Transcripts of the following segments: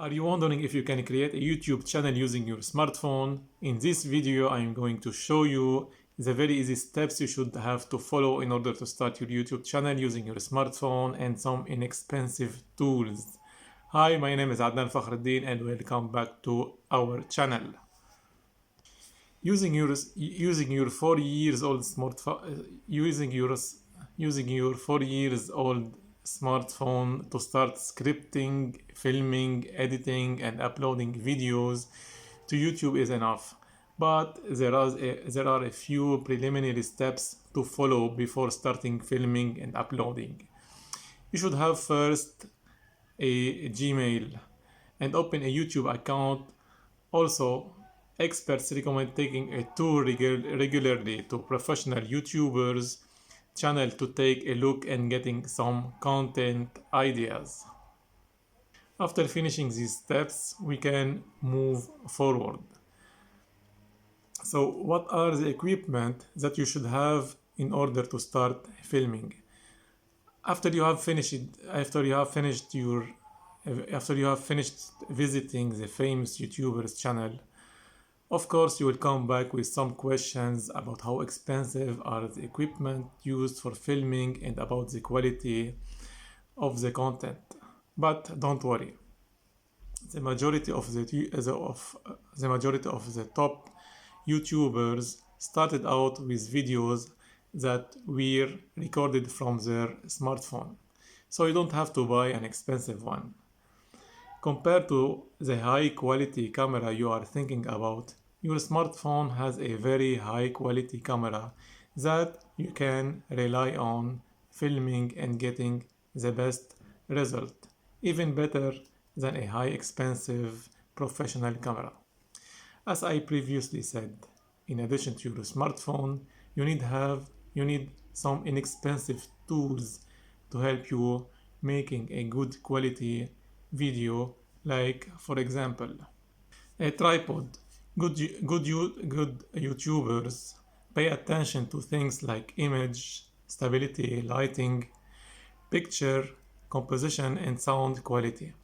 Are you wondering if you can create a YouTube channel using your smartphone? In this video, I am going to show you the very easy steps you should have to follow in order to start your YouTube channel using your smartphone and some inexpensive tools. Hi, my name is Adnan Fakhruddin and welcome back to our channel. Using your 4 years old smartphone, using your 4 years old smartphone to start scripting, filming, editing, and uploading videos to YouTube is enough. But there are a few preliminary steps to follow before starting filming and uploading. You should have first a Gmail and open a YouTube account. Also, experts recommend taking a tour regularly to professional YouTubers channel to take a look and getting some content ideas. After finishing these steps, we can move forward. So what are the equipment that you should have in order to start filming? After you have finished visiting the famous YouTuber's channel, of course, you will come back with some questions about how expensive are the equipment used for filming and about the quality of the content. But don't worry, the majority of the top YouTubers started out with videos that were recorded from their smartphone, so you don't have to buy an expensive one. Compared to the high quality camera you are thinking about, your smartphone has a very high quality camera that you can rely on filming and getting the best result, even better than a high expensive professional camera. As I previously said, in addition to your smartphone, you need some inexpensive tools to help you making a good quality video, like for example a tripod. Good YouTubers pay attention to things like image stability, lighting, picture composition, and sound quality.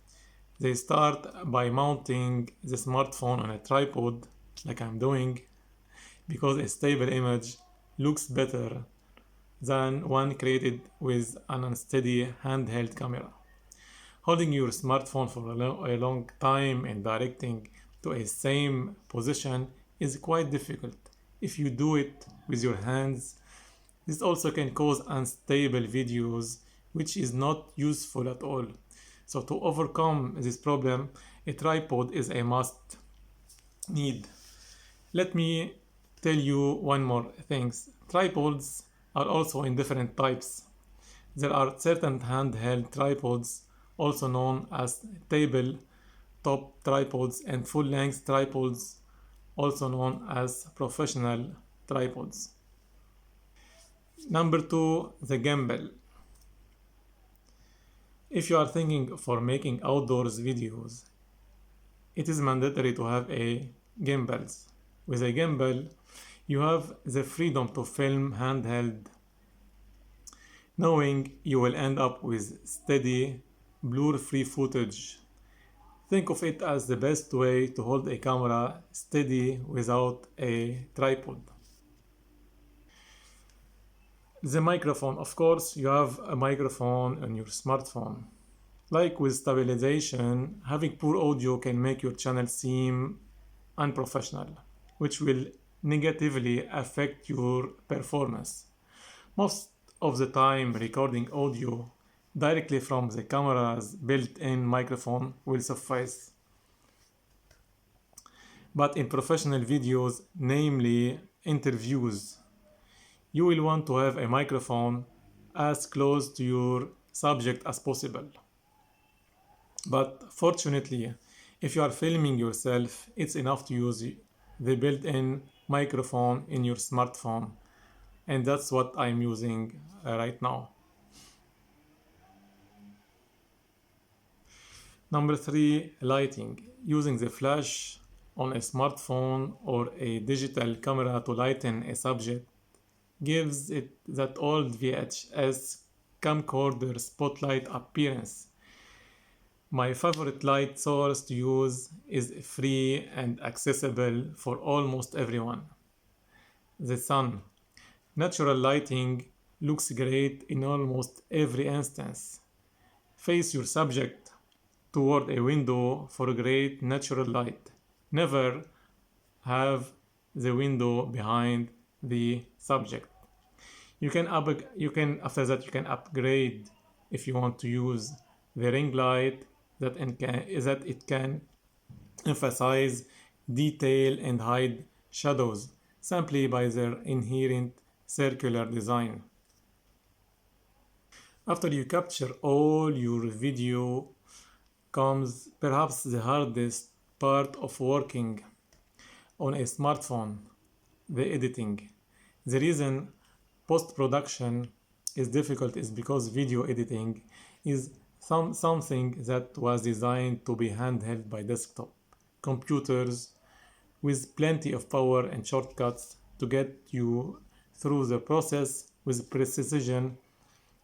They start by mounting the smartphone on a tripod, like I'm doing, because a stable image looks better than one created with an unsteady handheld camera. Holding your smartphone for a long time and directing to a same position is quite difficult if you do it with your hands. This also can cause unstable videos, which is not useful at all. So to overcome this problem, a tripod is a must need. Let me tell you one more thing. Tripods are also in different types. There are certain handheld tripods, also known as tabletop tripods, and full-length tripods, also known as professional tripods. Number 2, the gimbal. If you are thinking for making outdoors videos, it is mandatory to have a gimbal. With a gimbal, you have the freedom to film handheld, knowing you will end up with steady, blur-free footage. Think of it as the best way to hold a camera steady without a tripod. The microphone, of course, you have a microphone on your smartphone. Like with stabilization, having poor audio can make your channel seem unprofessional, which will negatively affect your performance. Most of the time, recording audio directly from the camera's built-in microphone will suffice. But in professional videos, namely interviews, you will want to have a microphone as close to your subject as possible. But fortunately, if you are filming yourself, it's enough to use the built-in microphone in your smartphone, and that's what I'm using right now. Number 3, lighting. Using the flash on a smartphone or a digital camera to lighten a subject gives it that old VHS camcorder spotlight appearance. My favorite light source to use is free and accessible for almost everyone. The sun. Natural lighting looks great in almost every instance. Face your subject toward a window for great natural light. Never have the window behind the subject. You can after that you can upgrade if you want to use the ring light that it can emphasize detail and hide shadows simply by their inherent circular design. After you capture all your video comes perhaps the hardest part of working on a smartphone, the editing. The reason post-production is difficult is because video editing is something that was designed to be handheld by desktop computers with plenty of power and shortcuts to get you through the process with precision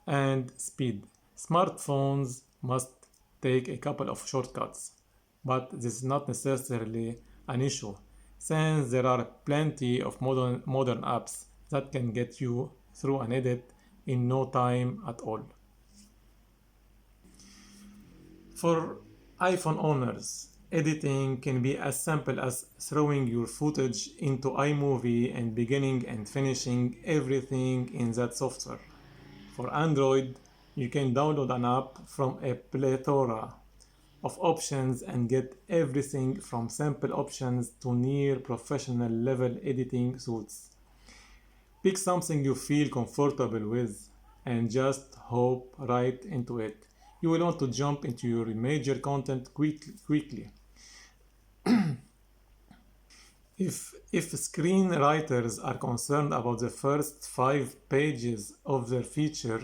and speed. Smartphones must take a couple of shortcuts, but this is not necessarily an issue since there are plenty of modern apps that can get you through an edit in no time at all. For iPhone owners, editing can be as simple as throwing your footage into iMovie and beginning and finishing everything in that software. For Android, you can download an app from a plethora of options and get everything from simple options to near professional level editing suites. Pick something you feel comfortable with and just hop right into it. You will want to jump into your major content quickly. If screenwriters are concerned about the first 5 pages of their feature,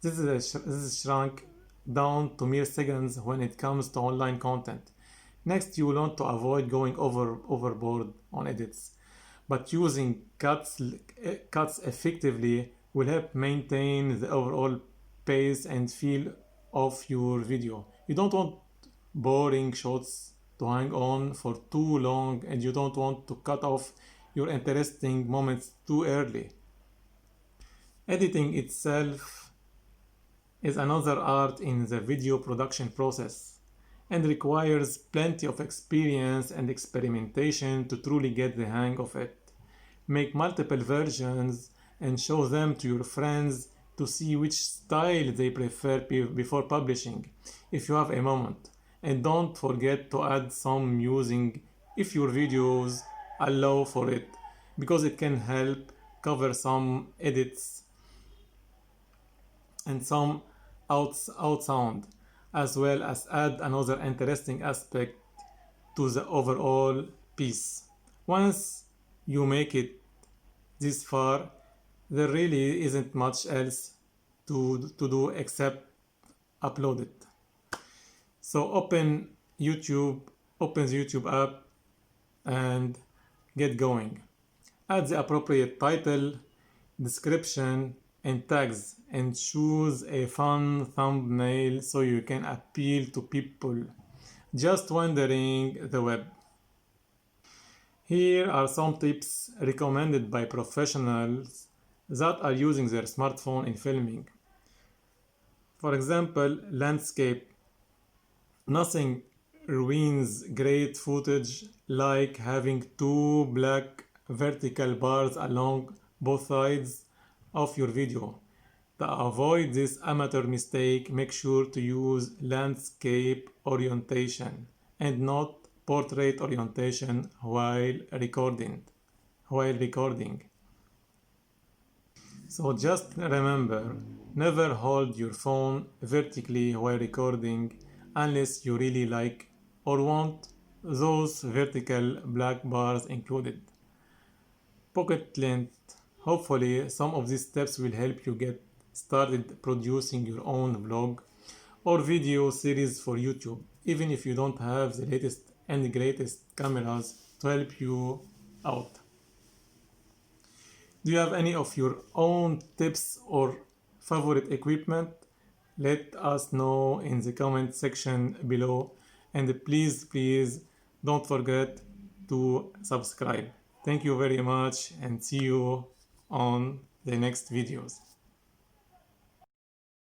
this is shrunk down to mere seconds when it comes to online content. Next, you will want to avoid going overboard on edits, but using cuts effectively will help maintain the overall pace and feel of your video. You don't want boring shots to hang on for too long, and you don't want to cut off your interesting moments too early. Editing itself is another art in the video production process and requires plenty of experience and experimentation to truly get the hang of it. Make multiple versions and show them to your friends to see which style they prefer before publishing if you have a moment. And don't forget to add some musing if your videos allow for it, because it can help cover some edits and some out sound, as well as add another interesting aspect to the overall piece. Once you make it this far, there really isn't much else to do except upload it. So open the YouTube app and get going. Add the appropriate title, description, and tags, and choose a fun thumbnail so you can appeal to people just wandering the web. Here are some tips recommended by professionals that are using their smartphone in filming. For example, landscape. Nothing ruins great footage like having 2 black vertical bars along both sides of your video. To avoid this amateur mistake, make sure to use landscape orientation and not portrait orientation while recording. So just remember, never hold your phone vertically while recording unless you really like or want those vertical black bars included. Pocket length. Hopefully some of these steps will help you get started producing your own vlog or video series for YouTube, even if you don't have the latest and greatest cameras to help you out. Do you have any of your own tips or favorite equipment? Let us know in the comment section below, and please don't forget to subscribe. Thank you very much, and see you on the next videos.